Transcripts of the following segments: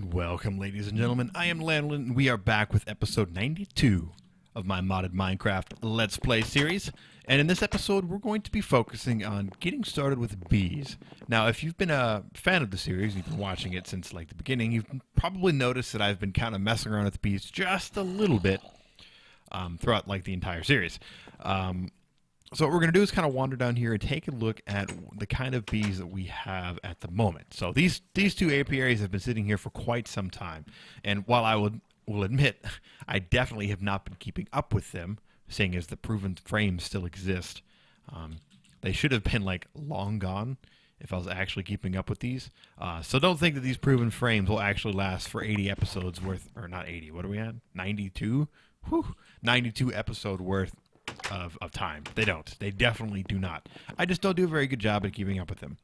Welcome, ladies and gentlemen. I am Lanolin, and we are back with episode 92 of my modded Minecraft Let's Play series. And in this episode, we're going to be focusing on getting started with bees. Now, if you've been a fan of the series, you've been watching it since like the beginning, you've probably noticed that I've been kind of messing around with bees just a little bit throughout like the entire series. So what we're going to do is kind of wander down here and take a look at the kind of bees that we have at the moment. So these two apiaries have been sitting here for quite some time. And while I will admit, I definitely have not been keeping up with them, seeing as the proven frames still exist. They should have been like long gone if I was actually keeping up with these. So don't think that these proven frames will actually last for 80 episodes worth, or not 80, what are we at? 92? Whew, 92 episode worth of time. They don't. They definitely do not. I just don't do a very good job at keeping up with them.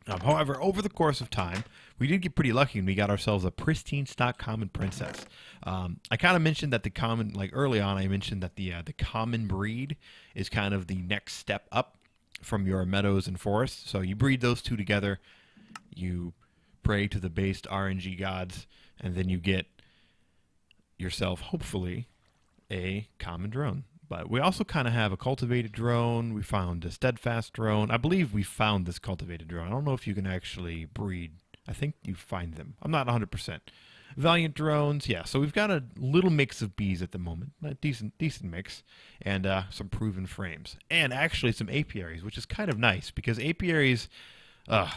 However, over the course of time, we did get pretty lucky and we got ourselves a pristine stock common princess. I kind of mentioned that the common, like early on, I mentioned that the common breed is kind of the next step up from your meadows and forests. So you breed those two together, you pray to the based RNG gods, and then you get yourself, hopefully, a common drone. But we also kind of have a cultivated drone. We found a steadfast drone. I believe we found this cultivated drone. I don't know if you can actually breed. I think you find them. I'm not 100%. Valiant drones, yeah. So we've got a little mix of bees at the moment. A decent mix. And some proven frames. And actually some apiaries, which is kind of nice. Because apiaries, I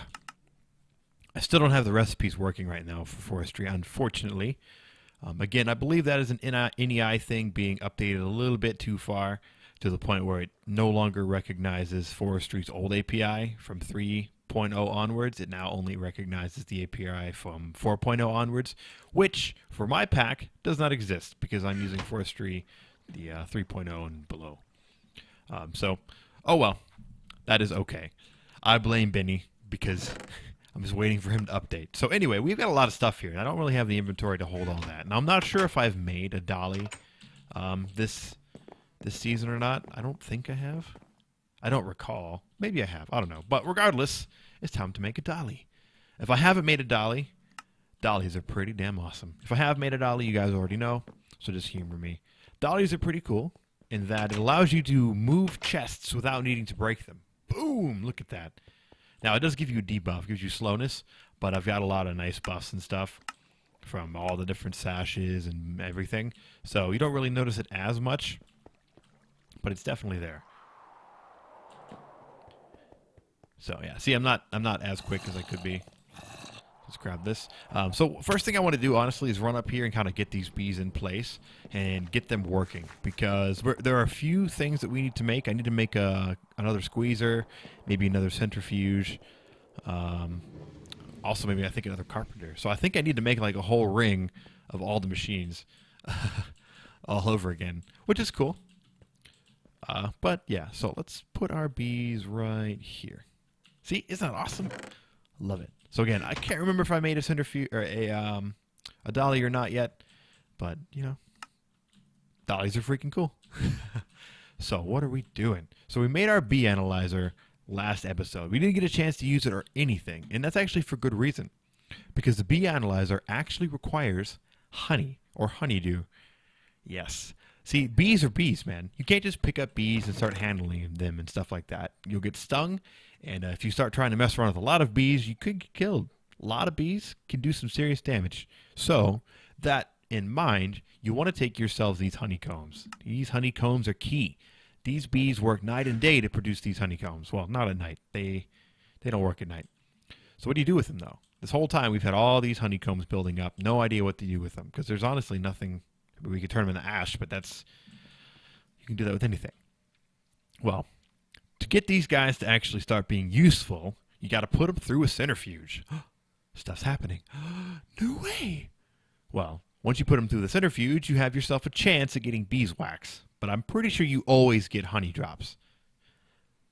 still don't have the recipes working right now for forestry, unfortunately. Again, I believe that is an NEI thing being updated a little bit too far to the point where it no longer recognizes Forestry's old API from 3.0 onwards. It now only recognizes the API from 4.0 onwards, which for my pack does not exist because I'm using Forestry the 3.0 and below. Oh well, that is okay. I blame Benny because I'm just waiting for him to update. So anyway, we've got a lot of stuff here, and I don't really have the inventory to hold all that. And I'm not sure if I've made a dolly this season or not. I don't think I have. I don't recall. Maybe I have. I don't know. But regardless, it's time to make a dolly. If I haven't made a dolly, dollies are pretty damn awesome. If I have made a dolly, you guys already know, so just humor me. Dollies are pretty cool in that it allows you to move chests without needing to break them. Boom! Look at that. Now, it does give you a debuff, gives you slowness, but I've got a lot of nice buffs and stuff from all the different sashes and everything. So you don't really notice it as much, but it's definitely there. So yeah, see, I'm not as quick as I could be. Let's grab this. So first thing I want to do, honestly, is run up here and kind of get these bees in place and get them working because there are a few things that we need to make. I need to make another squeezer, maybe another centrifuge. Also, maybe I think another carpenter. So I think I need to make like a whole ring of all the machines all over again, which is cool. But yeah, so let's put our bees right here. See, isn't that awesome? Love it. So again, I can't remember if I made a centrifuge or a dolly or not yet, but you know, dollies are freaking cool. So what are we doing? So we made our bee analyzer last episode. We didn't get a chance to use it or anything, and that's actually for good reason, because the bee analyzer actually requires honey or honeydew. Yes. See, bees are bees, man. You can't just pick up bees and start handling them and stuff like that. You'll get stung, and if you start trying to mess around with a lot of bees, you could get killed. A lot of bees can do some serious damage. So, that in mind, you want to take yourselves these honeycombs. These honeycombs are key. These bees work night and day to produce these honeycombs. Well, not at night. They don't work at night. So what do you do with them, though? This whole time, we've had all these honeycombs building up. No idea what to do with them, because there's honestly nothing. We could turn them into ash, but you can do that with anything. Well, to get these guys to actually start being useful, you got to put them through a centrifuge. Stuff's happening. No way. Well, once you put them through the centrifuge, you have yourself a chance at getting beeswax. But I'm pretty sure you always get honey drops.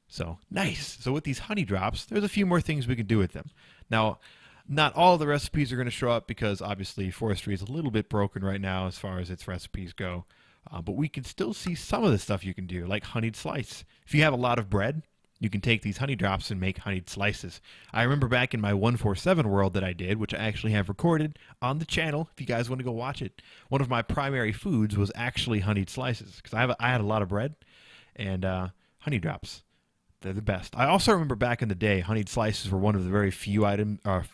So, nice. So with these honey drops, there's a few more things we can do with them. Now, not all of the recipes are going to show up because obviously forestry is a little bit broken right now as far as its recipes go. But we can still see some of the stuff you can do, like honeyed slice. If you have a lot of bread, you can take these honey drops and make honeyed slices. I remember back in my 147 world that I did, which I actually have recorded on the channel if you guys want to go watch it, one of my primary foods was actually honeyed slices because I had a lot of bread and honey drops. They're the best. I also remember back in the day, honeyed slices were one of the very few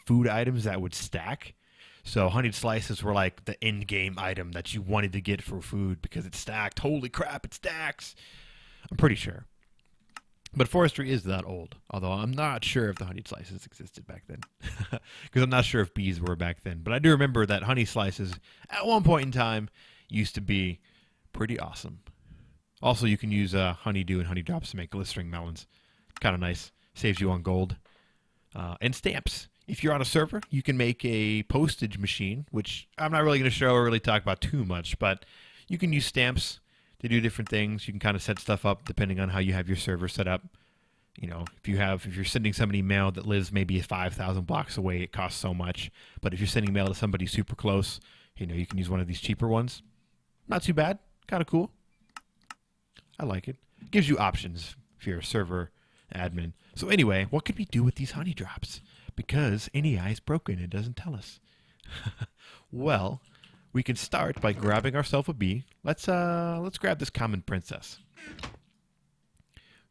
food items that would stack. So honeyed slices were like the in-game item that you wanted to get for food because it stacked. Holy crap, it stacks. I'm pretty sure. But forestry is that old, although I'm not sure if the honeyed slices existed back then. Because I'm not sure if bees were back then. But I do remember that honey slices, at one point in time, used to be pretty awesome. Also, you can use honeydew and honey drops to make glistering melons. Kind of nice. Saves you on gold. And stamps. If you're on a server, you can make a postage machine, which I'm not really going to show or really talk about too much, but you can use stamps to do different things. You can kind of set stuff up depending on how you have your server set up. You know, if you're sending somebody mail that lives maybe 5,000 blocks away, it costs so much. But if you're sending mail to somebody super close, you know, you can use one of these cheaper ones. Not too bad. Kind of cool. I like it. It gives you options if you're a server admin. So anyway, what could we do with these honey drops? Because NEI is broken. It doesn't tell us. Well, we can start by grabbing ourselves a bee. Let's grab this common princess.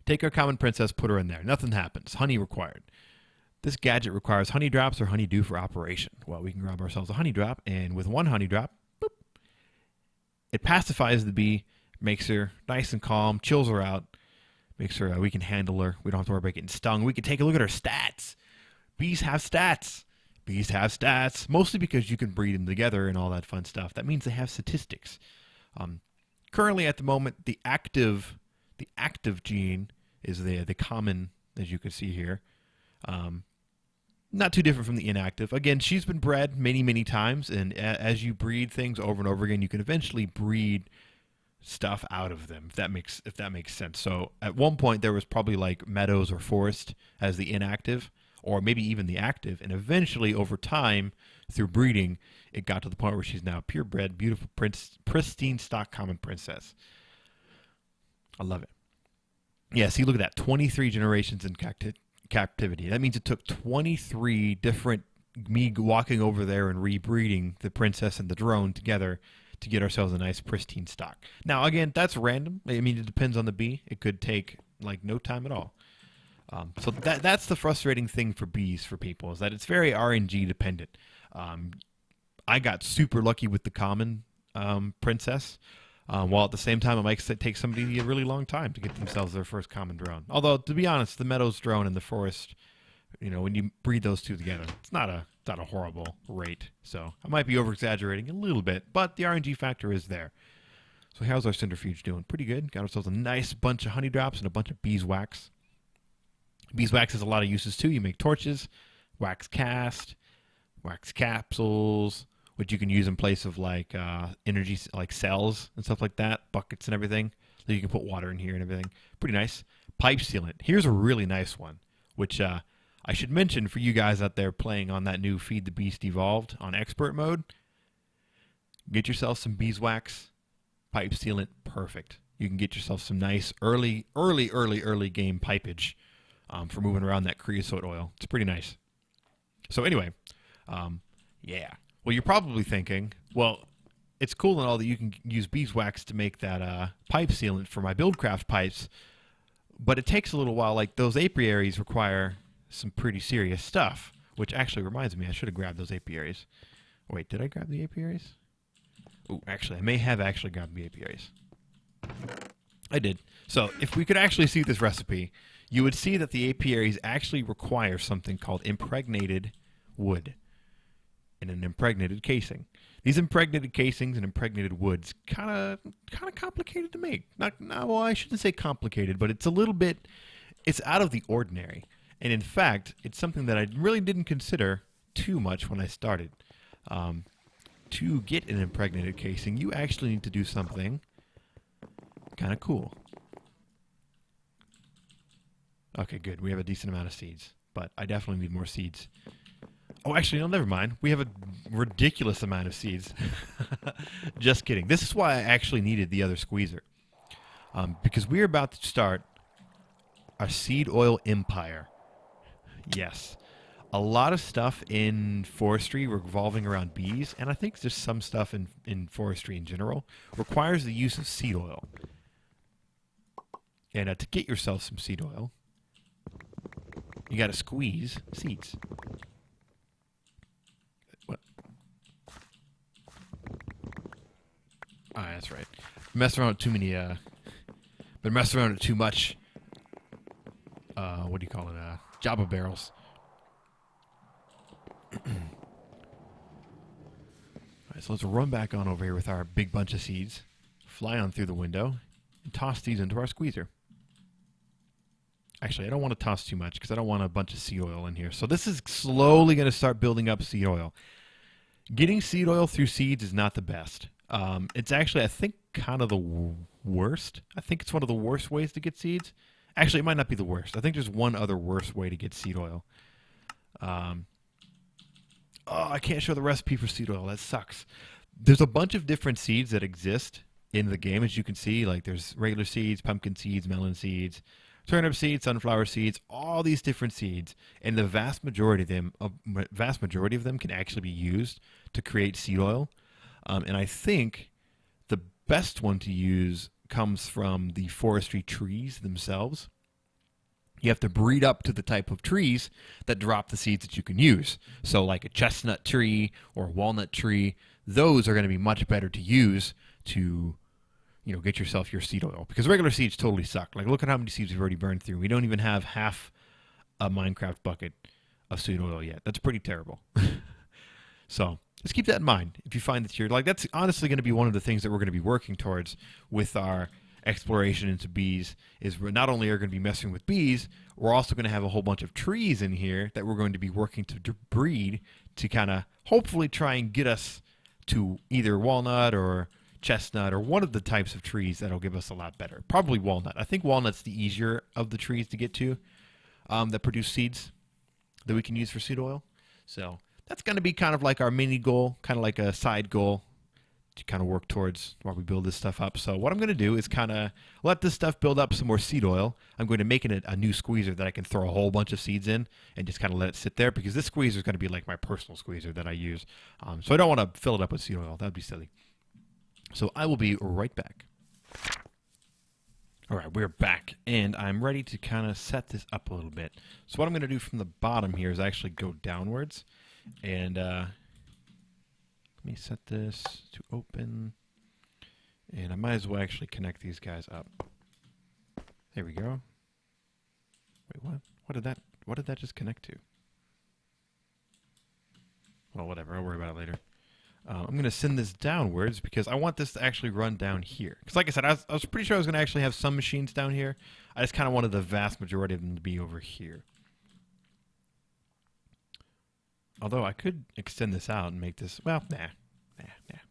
Take our common princess, put her in there. Nothing happens. Honey required. This gadget requires honey drops or honeydew for operation. Well, we can grab ourselves a honey drop, and with one honey drop, boop, it pacifies the bee, makes her nice and calm, chills her out, makes her we can handle her. We don't have to worry about getting stung. We can take a look at her stats. Bees have stats. Bees have stats, mostly because you can breed them together and all that fun stuff. That means they have statistics. Currently, at the moment, the active gene is the common, as you can see here. Not too different from the inactive. Again, she's been bred many, many times, and as you breed things over and over again, you can eventually breed stuff out of them, if that makes sense. So at one point, there was probably like meadows or forest as the inactive, or maybe even the active, and eventually over time, through breeding, it got to the point where she's now purebred, beautiful, pristine stock common princess. I love it. Yeah, see, look at that, 23 generations in captivity. That means it took 23 different, me walking over there and rebreeding the princess and the drone together to get ourselves a nice pristine stock. Now, again, that's random. I mean, it depends on the bee. It could take like no time at all. So that's the frustrating thing for bees for people, is that it's very RNG dependent. I got super lucky with the common princess, while at the same time it might take somebody a really long time to get themselves their first common drone. Although, to be honest, the meadows drone and the forest, you know, when you breed those two together, it's not a horrible rate. So I might be over-exaggerating a little bit, but the RNG factor is there. So how's our centrifuge doing? Pretty good. Got ourselves a nice bunch of honey drops and a bunch of beeswax. Beeswax has a lot of uses too. You make torches, wax cast, wax capsules, which you can use in place of like energy, like cells and stuff like that, buckets and everything. So you can put water in here and everything. Pretty nice. Pipe sealant. Here's a really nice one, which I should mention for you guys out there playing on that new Feed the Beast Evolved on expert mode. Get yourself some beeswax, pipe sealant, perfect. You can get yourself some nice early game pipage. For moving around that creosote oil. It's pretty nice. So anyway, yeah. Well, you're probably thinking, well, it's cool and all that you can use beeswax to make that pipe sealant for my Buildcraft pipes, but it takes a little while. Like those apiaries require some pretty serious stuff, which actually reminds me, I should have grabbed those apiaries. Wait, did I grab the apiaries? Oh, actually, I may have actually grabbed the apiaries. I did. So if we could actually see this recipe, you would see that the apiaries actually require something called impregnated wood in an impregnated casing. These impregnated casings and impregnated woods kind of complicated to make. Well, I shouldn't say complicated, but it's a little bit, it's out of the ordinary. And in fact, it's something that I really didn't consider too much when I started. To get an impregnated casing, you actually need to do something kind of cool. Okay, good. We have a decent amount of seeds, but I definitely need more seeds. Oh, actually, no, never mind. We have a ridiculous amount of seeds. Just kidding. This is why I actually needed the other squeezer. Because we're about to start A seed oil empire. Yes. A lot of stuff in forestry revolving around bees, and I think just some stuff in forestry in general, requires the use of seed oil. And to get yourself some seed oil, you got to squeeze seeds. What? Ah, that's right. Mess around with too many, been messing around with too much, what do you call it, Java barrels. Alright, so let's run back on over here with our big bunch of seeds, fly on through the window, and toss these into our squeezer. Actually, I don't want to toss too much because I don't want a bunch of seed oil in here. So this is slowly going to start building up seed oil. Getting seed oil through seeds is not the best. It's actually, I think, kind of the worst. I think it's one of the worst ways to get seeds. Actually, it might not be the worst. I think there's one other worse way to get seed oil. Oh, I can't show the recipe for seed oil. That sucks. There's a bunch of different seeds that exist in the game, as you can see. Like there's regular seeds, pumpkin seeds, melon seeds, turnip seeds, sunflower seeds, all these different seeds, and the vast majority of them can actually be used to create seed oil. And I think the best one to use comes from the forestry trees themselves. You have to breed up to the type of trees that drop the seeds that you can use. So like a chestnut tree or a walnut tree, those are going to be much better to use to, you know, get yourself your seed oil. Because regular seeds totally suck. Like look at how many seeds we've already burned through. We don't even have half a Minecraft bucket of seed oil yet. That's pretty terrible. So just keep that in mind. If you find that you're like, that's honestly going to be one of the things that we're going to be working towards with our exploration into bees, is we're not only are going to be messing with bees, we're also going to have a whole bunch of trees in here that we're going to be working to breed to kind of hopefully try and get us to either walnut or chestnut or one of the types of trees that'll give us a lot better. Probably walnut. I think walnut's the easier of the trees to get to that produce seeds that we can use for seed oil. So that's going to be kind of like our mini goal, kind of like a side goal to kind of work towards while we build this stuff up. So what I'm going to do is kind of let this stuff build up some more seed oil. I'm going to make it a new squeezer that I can throw a whole bunch of seeds in and just kind of let it sit there, because this squeezer is going to be like my personal squeezer that I use. So I don't want to fill it up with seed oil. That would be silly. So I will be right back. All right, we're back, and I'm ready to kind of set this up a little bit. So what I'm going to do from the bottom here is actually go downwards. And let me set this to open, and I might as well actually connect these guys up. There we go. Wait, what? What did that just connect to? Well, whatever. I'll worry about it later. I'm going to send this downwards because I want this to actually run down here. Because like I said, I was pretty sure I was going to actually have some machines down here. I just kind of wanted the vast majority of them to be over here. Although I could extend this out and make this, well, nah,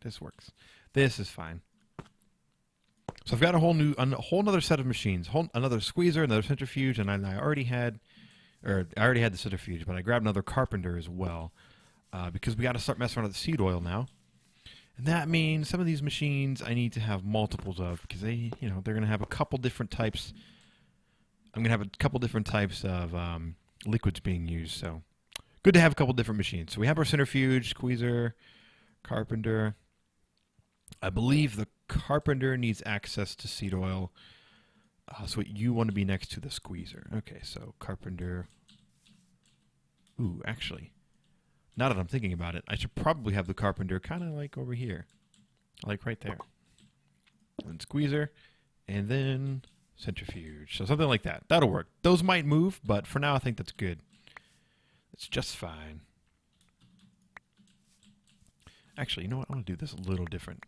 this works. This is fine. So I've got a whole nother set of machines, another squeezer, another centrifuge, and I already had the centrifuge, but I grabbed another carpenter as well, because we got to start messing around with the seed oil now. And that means some of these machines I need to have multiples of, because they're going to have a couple different types. I'm going to have a couple different types of liquids being used, so good to have a couple different machines. So we have our centrifuge, squeezer, carpenter. I believe the carpenter needs access to seed oil. So you want to be next to the squeezer. Okay, so carpenter. Ooh, actually, now that I'm thinking about it, I should probably have the carpenter kind of like over here. Like right there. And squeezer, and then centrifuge. So something like that. That'll work. Those might move, but for now I think that's good. It's just fine. Actually, you know what? I want to do this a little different.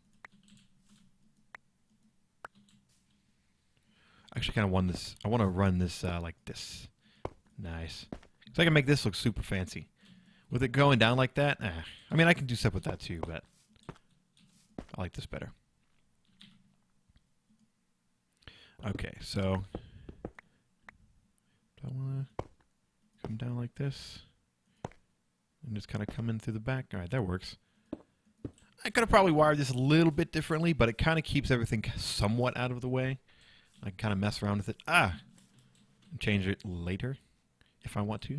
I actually kind of want this. I want to run this like this. Nice. So I can make this look super fancy. With it going down like that, I mean, I can do stuff with that too, but I like this better. Okay, so do I want to come down like this? And just kind of come in through the back. All right, that works. I could have probably wired this a little bit differently, but it kind of keeps everything somewhat out of the way. I can kind of mess around with it. and change it later if I want to.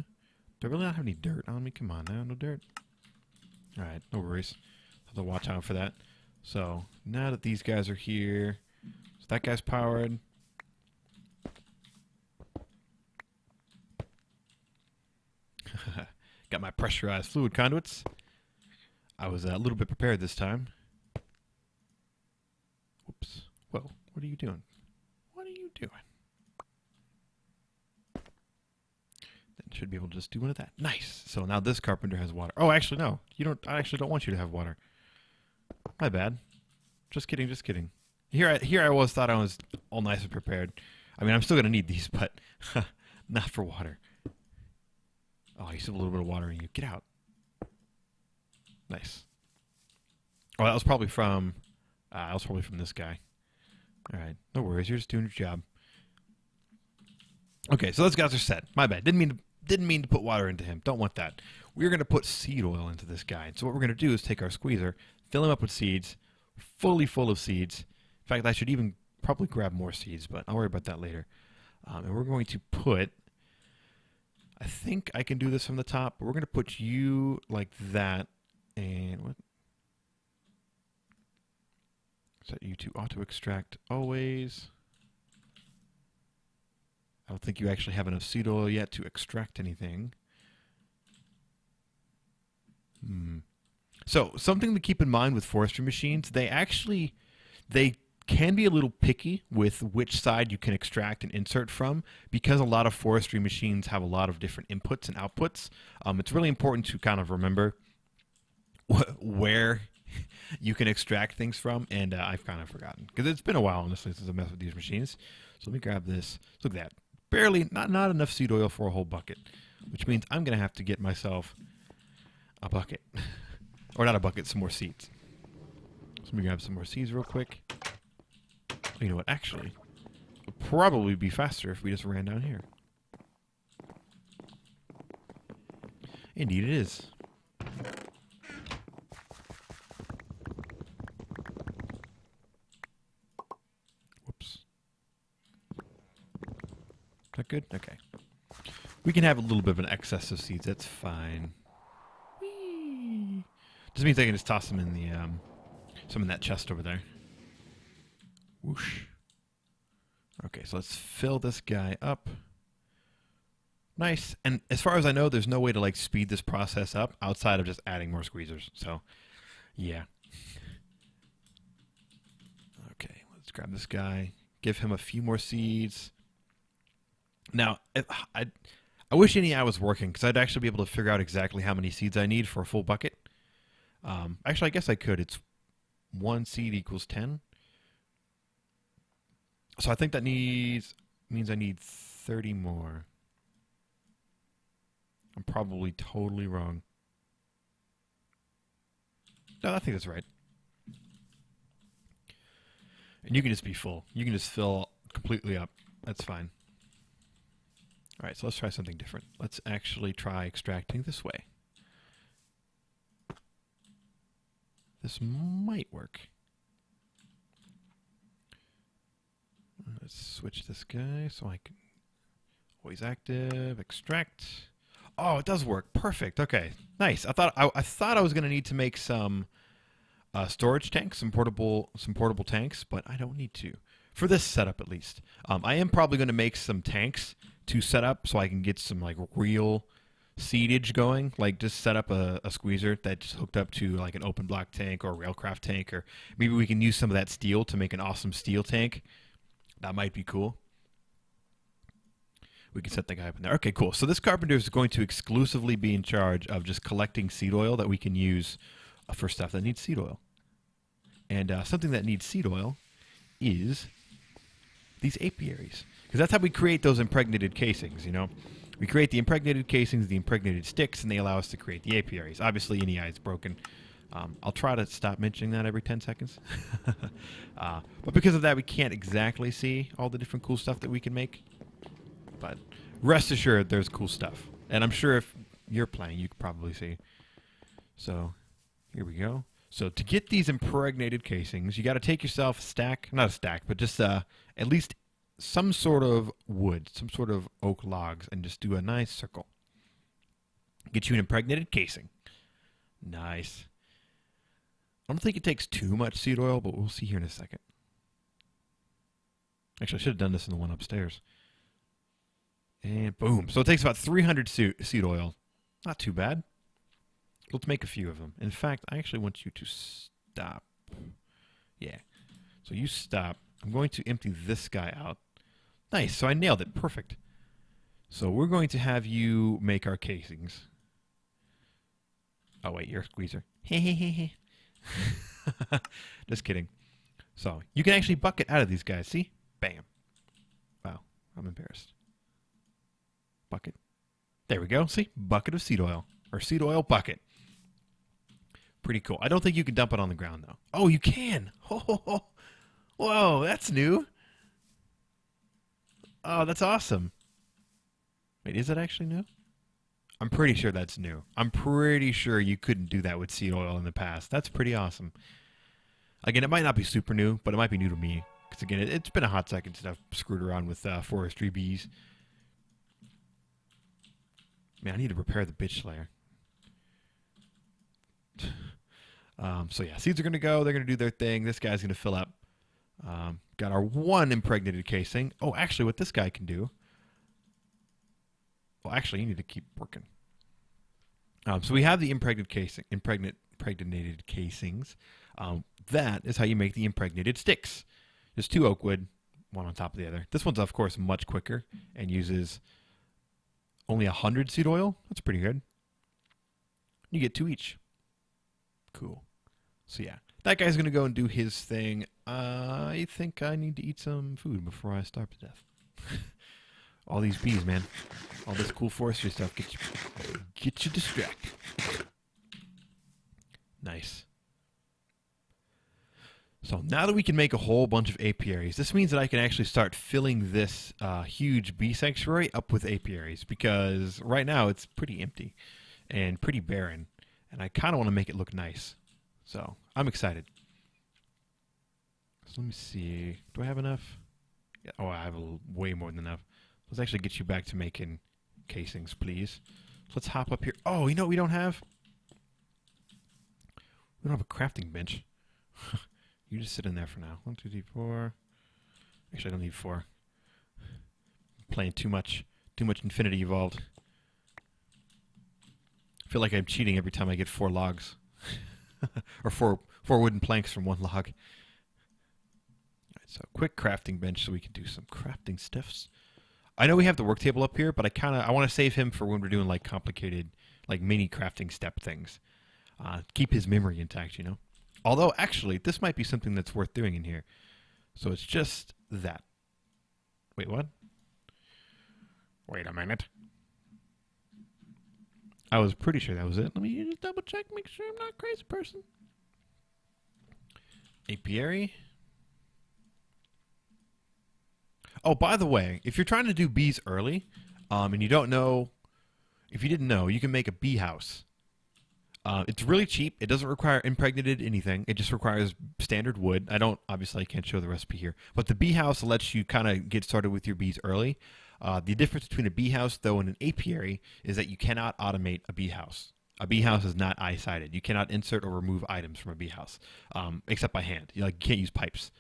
Do I really not have any dirt on me? Come on now, no dirt. Alright, no worries. Have to watch out for that. So, now that these guys are here, so that guy's powered. Got my pressurized fluid conduits. I was a little bit prepared this time. Whoops. Whoa, what are you doing? What are you doing? Then should be able to just do one of that. Nice. So now this carpenter has water. Oh, actually, no. You don't. I actually don't want you to have water. My bad. Just kidding, just kidding. Here I was thought I was all nice and prepared. I mean, I'm still going to need these, but not for water. Oh, you still have a little bit of water in you. Get out. Nice. Oh, that was probably from this guy. All right, no worries. You're just doing your job. Okay, so those guys are set. My bad. Didn't mean to put water into him. Don't want that. We're gonna put seed oil into this guy. So what we're gonna do is take our squeezer, fill him up with seeds, fully full of seeds. In fact, I should even probably grab more seeds, but I'll worry about that later. And we're going to put. I think I can do this from the top, but we're going to put you like that. And what? Set you to auto extract always. I don't think you actually have enough seed oil yet to extract anything. So something to keep in mind with forestry machines, they can be a little picky with which side you can extract and insert from, because a lot of forestry machines have a lot of different inputs and outputs. It's really important to kind of remember where you can extract things from, and I've kind of forgotten because it's been a while, honestly, since I messed with these machines. So let me grab this. Look at that. Barely, not enough seed oil for a whole bucket, which means I'm going to have to get myself a bucket. Or not a bucket, some more seeds. So let me grab some more seeds real quick. You know what, actually, it would probably be faster if we just ran down here. Indeed it is. Whoops. Is that good? Okay. We can have a little bit of an excess of seeds, that's fine. Whee! Just means I can just toss them in the, some in that chest over there. Whoosh. Okay, so let's fill this guy up. Nice. And as far as I know, there's no way to like speed this process up outside of just adding more squeezers. So, yeah. Okay, let's grab this guy. Give him a few more seeds. Now, I wish NEI was working, because I'd actually be able to figure out exactly how many seeds I need for a full bucket. Actually, I guess I could. It's 1 seed equals 10. So I think that means I need 30 more. I'm probably totally wrong. No, I think that's right. And you can just be full. You can just fill completely up. That's fine. All right, so let's try something different. Let's actually try extracting this way. This might work. Let's switch this guy so I can always active, extract. Oh, it does work. Perfect. Okay, nice. I thought I was going to need to make some storage tanks, some portable tanks, but I don't need to for this setup at least. I am probably going to make some tanks to set up so I can get some like real seedage going. Like just set up a squeezer that's hooked up to like an open block tank or a railcraft tank, or maybe we can use some of that steel to make an awesome steel tank. That might be cool. We can set the guy up in there. Okay, cool. So this carpenter is going to exclusively be in charge of just collecting seed oil that we can use for stuff that needs seed oil. And something that needs seed oil is these apiaries. Because that's how we create those impregnated casings, you know. We create the impregnated casings, the impregnated sticks, and they allow us to create the apiaries. Obviously, NEI is broken. I'll try to stop mentioning that every 10 seconds. But because of that, we can't exactly see all the different cool stuff that we can make. But rest assured, there's cool stuff. And I'm sure if you're playing, you could probably see. So, here we go. So, to get these impregnated casings, you got to take yourself a stack, not a stack, but just at least some sort of wood, some sort of oak logs, and just do a nice circle. Get you an impregnated casing. Nice. I don't think it takes too much seed oil, but we'll see here in a second. Actually, I should have done this in the one upstairs. And boom. So it takes about 300 seed oil. Not too bad. Let's make a few of them. In fact, I actually want you to stop. Yeah. So you stop. I'm going to empty this guy out. Nice. So I nailed it. Perfect. So we're going to have you make our casings. Oh, wait. You're a squeezer. Just kidding. So you can actually bucket out of these guys. See? Bam. Wow. I'm embarrassed. Bucket. There we go. See? Bucket of seed oil. Or seed oil bucket. Pretty cool. I don't think you can dump it on the ground, though. Oh, you can. Oh, whoa, that's new. Oh, that's awesome. Wait, is that actually new? I'm pretty sure that's new. I'm pretty sure you couldn't do that with seed oil in the past. That's pretty awesome. Again, it might not be super new, but it might be new to me. Because, again, it's been a hot second since I've screwed around with forestry bees. Man, I need to repair the bitch layer. So yeah, seeds are going to go. They're going to do their thing. This guy's going to fill up. Got our one impregnated casing. Oh, actually, what this guy can do. Well, actually, you need to keep working. So we have the impregnated casings. That is how you make the impregnated sticks. There's 2 oak wood, one on top of the other. This one's, of course, much quicker and uses only 100 seed oil. That's pretty good. You get 2 each. Cool. So yeah, that guy's going to go and do his thing. I think I need to eat some food before I starve to death. All these bees, man. All this cool forestry stuff get you distracted. Nice. So now that we can make a whole bunch of apiaries, this means that I can actually start filling this huge bee sanctuary up with apiaries, because right now it's pretty empty and pretty barren, and I kind of want to make it look nice. So I'm excited. So let me see. Do I have enough? Yeah, oh, I have way more than enough. Let's actually get you back to making casings, please. Let's hop up here. Oh, you know what we don't have? We don't have a crafting bench. You just sit in there for now. 1, 2, 3, 4. Actually, I don't need 4. I'm playing too much Infinity Evolved. I feel like I'm cheating every time I get 4 logs. Or four wooden planks from 1 log. Alright, so quick crafting bench so we can do some crafting stuffs. I know we have the work table up here, but I want to save him for when we're doing like complicated, like mini crafting step things. Keep his memory intact, you know. Although, actually, this might be something that's worth doing in here. So it's just that. Wait, what? Wait a minute. I was pretty sure that was it. Let me just double check, make sure I'm not a crazy person. Apiary. Oh, by the way, if you're trying to do bees early, and you don't know, if you didn't know, you can make a bee house. It's really cheap. It doesn't require impregnated anything. It just requires standard wood. Obviously I can't show the recipe here, but the bee house lets you kind of get started with your bees early. The difference between a bee house, though, and an apiary is that you cannot automate a bee house. A bee house is not eye-sided. You cannot insert or remove items from a bee house, except by hand. You can't use pipes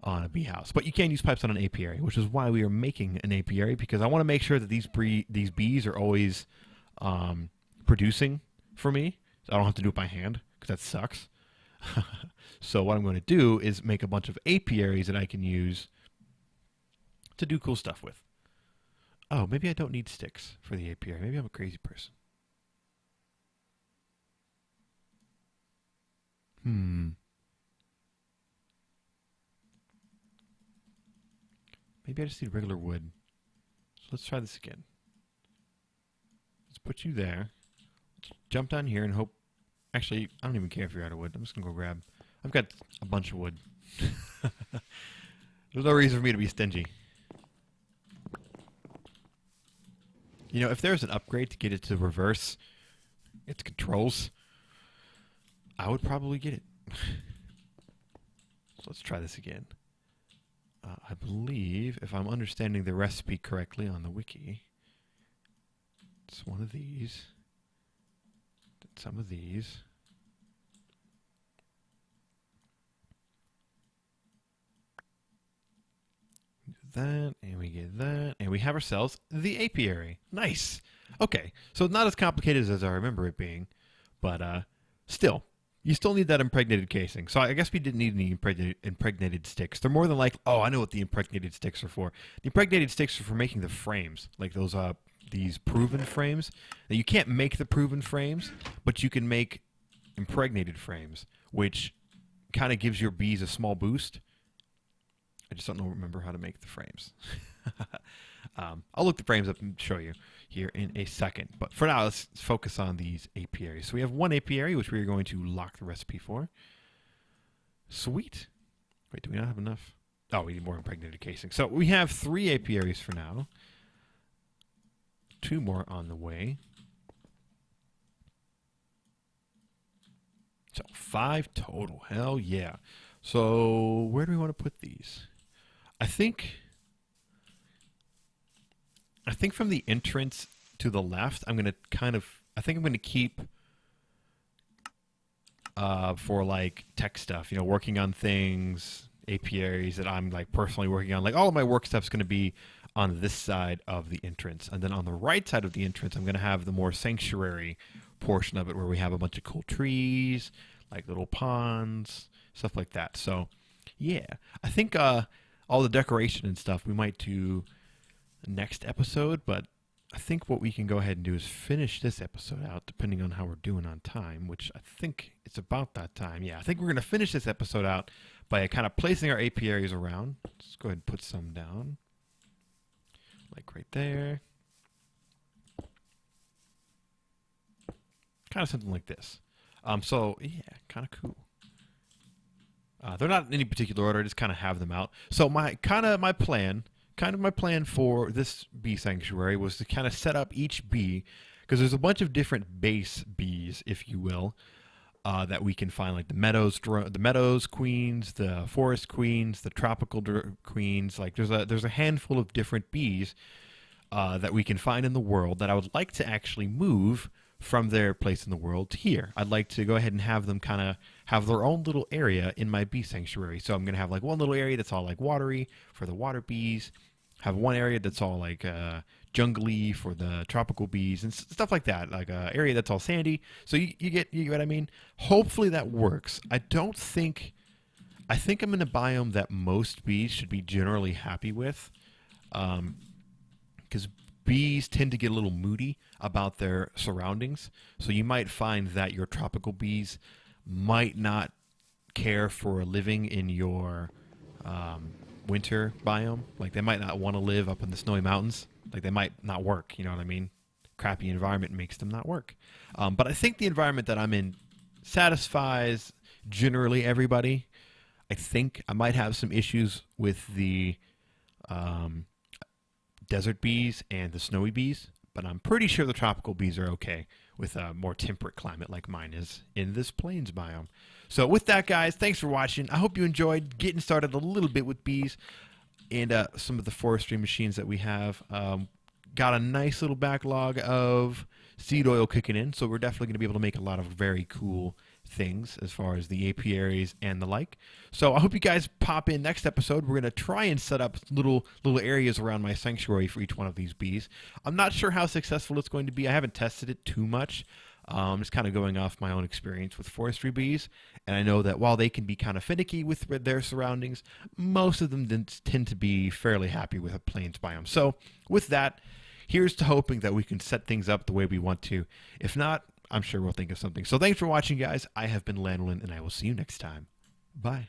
on a bee house, but you can use pipes on an apiary, which is why we are making an apiary, because I want to make sure that these bees are always producing for me. So I don't have to do it by hand, because that sucks. So what I'm going to do is make a bunch of apiaries that I can use to do cool stuff with. Oh, maybe I don't need sticks for the apiary. Maybe I'm a crazy person. Maybe I just need regular wood. So let's try this again. Let's put you there. Let's jump down here and hope... Actually, I don't even care if you're out of wood. I'm just going to go grab... I've got a bunch of wood. There's no reason for me to be stingy. You know, if there's an upgrade to get it to reverse its controls, I would probably get it. So let's try this again. I believe, if I'm understanding the recipe correctly on the wiki, it's one of these, some of these. That, and we get that, and we have ourselves the apiary. Nice. Okay, so not as complicated as I remember it being, but still, you still need that impregnated casing. So I guess we didn't need any impregnated sticks. They're more than like, oh, I know what the impregnated sticks are for. The impregnated sticks are for making the frames, like those these proven frames. Now, you can't make the proven frames, but you can make impregnated frames, which kind of gives your bees a small boost. I just don't remember how to make the frames. I'll look the frames up and show you here in a second. But for now, let's focus on these apiaries. So we have one apiary, which we are going to lock the recipe for. Sweet. Wait, do we not have enough? Oh, we need more impregnated casing. So we have 3 apiaries for now. 2 more on the way. So 5 total. Hell yeah. So where do we want to put these? I think from the entrance to the left, I'm going to I think I'm going to keep for like tech stuff, you know, working on things, apiaries that I'm like personally working on. Like all of my work stuff's going to be on this side of the entrance. And then on the right side of the entrance, I'm going to have the more sanctuary portion of it where we have a bunch of cool trees, like little ponds, stuff like that. So yeah, I think all the decoration and stuff we might do next episode, but I think what we can go ahead and do is finish this episode out, depending on how we're doing on time, which I think it's about that time. Yeah, I think we're going to finish this episode out by kind of placing our apiaries around. Let's go ahead and put some down, like right there. Kind of something like this. So, yeah, kind of cool. They're not in any particular order. I just kind of have them out. So my plan for this bee sanctuary was to kind of set up each bee, because there's a bunch of different base bees, if you will, that we can find, like the meadows queens, the forest queens, the tropical queens. Like there's a handful of different bees that we can find in the world that I would like to actually move from their place in the world to here. I'd like to go ahead and have them kind of have their own little area in my bee sanctuary. So I'm going to have like one little area that's all like watery for the water bees, have one area that's all like jungly for the tropical bees and stuff like that, like an area that's all sandy. So you get what I mean? Hopefully that works. I think I'm in a biome that most bees should be generally happy with, because bees tend to get a little moody about their surroundings. So you might find that your tropical bees might not care for living in your winter biome. Like they might not want to live up in the snowy mountains. Like they might not work, you know what I mean? Crappy environment makes them not work. But I think the environment that I'm in satisfies generally everybody. I think I might have some issues with the desert bees and the snowy bees, but I'm pretty sure the tropical bees are okay with a more temperate climate like mine is in this plains biome. So with that, guys, thanks for watching. I hope you enjoyed getting started a little bit with bees and some of the forestry machines that we have. Got a nice little backlog of seed oil kicking in, so we're definitely going to be able to make a lot of very cool things as far as the apiaries and the like. So I hope you guys pop in next episode. We're going to try and set up little areas around my sanctuary for each one of these bees. I'm not sure how successful it's going to be. I haven't tested it too much. I'm just kind of going off my own experience with forestry bees, and I know that while they can be kind of finicky with their surroundings, most of them tend to be fairly happy with a plains biome. So with that, here's to hoping that we can set things up the way we want to. If not, I'm sure we'll think of something. So thanks for watching, guys. I have been Lanolin, and I will see you next time. Bye.